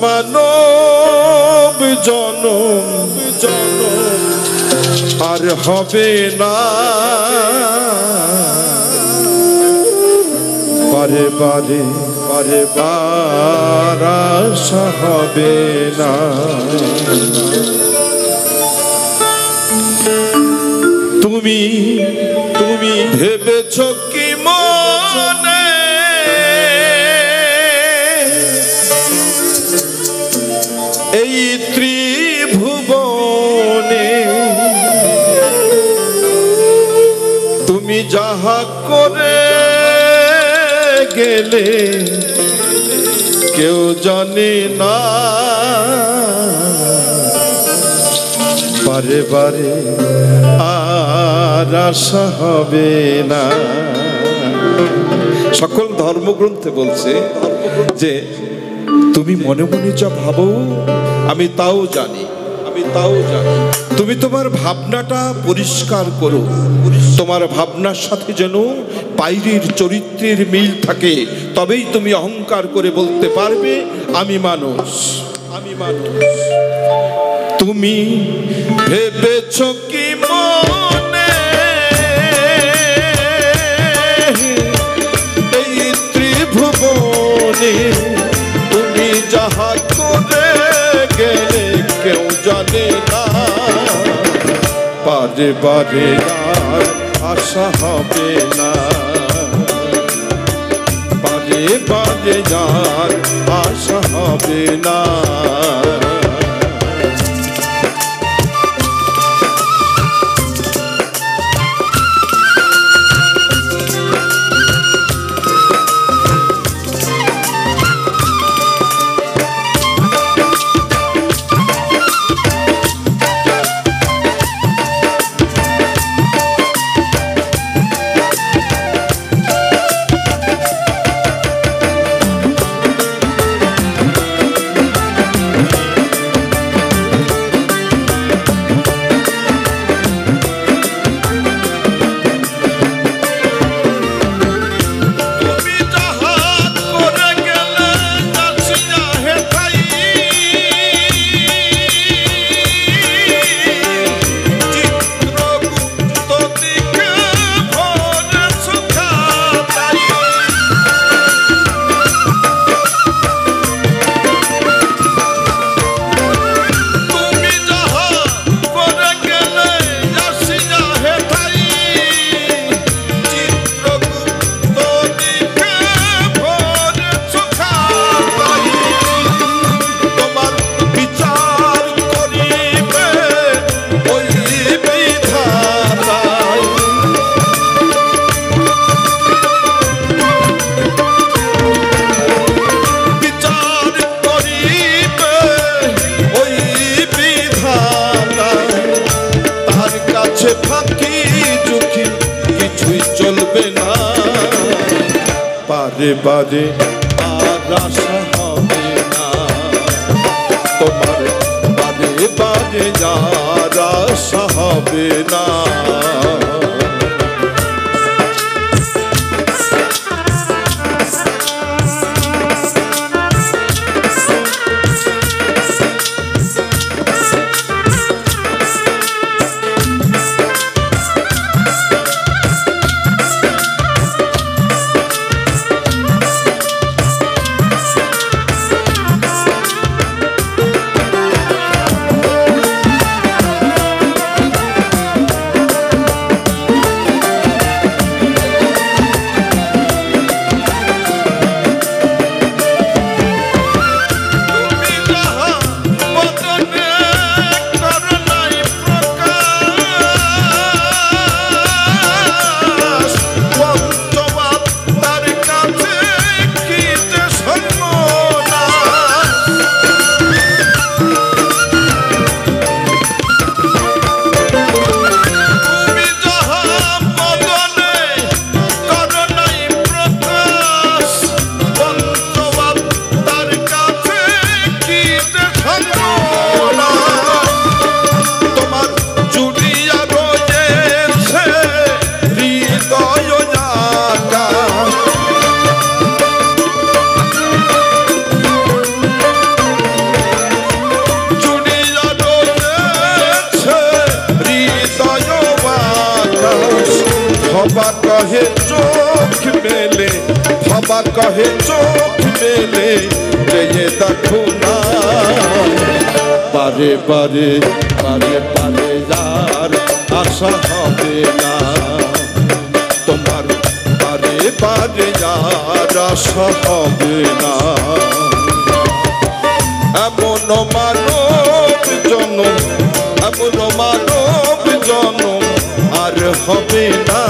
মানব জনম আর হবে না, বারে বারে বারে বার আশা হবে না। তুমি তুমি ভেবেছ কি মনে এই ত্রিভুবনে তুমি যাহা করে গেলে কেউ জানে না, বারে বারে আর আশা হবে না। সকল ধর্মগ্রন্থে বলছে যে তুমি মনে মনে যা ভাবো আমি তাও জানি, আমি তাও জানি। তুমি তোমার ভাবনাটা পরিষ্কার করো, তোমার ভাবনার সাথে যেন বাইরের চরিত্রের মিল থাকে, তবেই তুমি অহংকার করে বলতে পারবে আমি মানুষ, আমি মানুষ। তুমি ভেবেছ কি মনে এই ত্রিভুবনে তুমি যাহা করে গেলে কেউ জানে না, বারে বারে আর আশা হবে না, বারে বারে আর আশা হবে না। বারে বারে আর আশা হবে না, তোমার বারে বারে আর আশা হবে না। ভবা কহে চোখ মেলে, ভবা কহে চোখ মেলে, যে দেখো না বারে বারে বারে বারে যার আশা হবে না, তোমার বারে বারে যার আশা হবে না। এমন মানব জনম, এমন মানব জনম আর হবে না,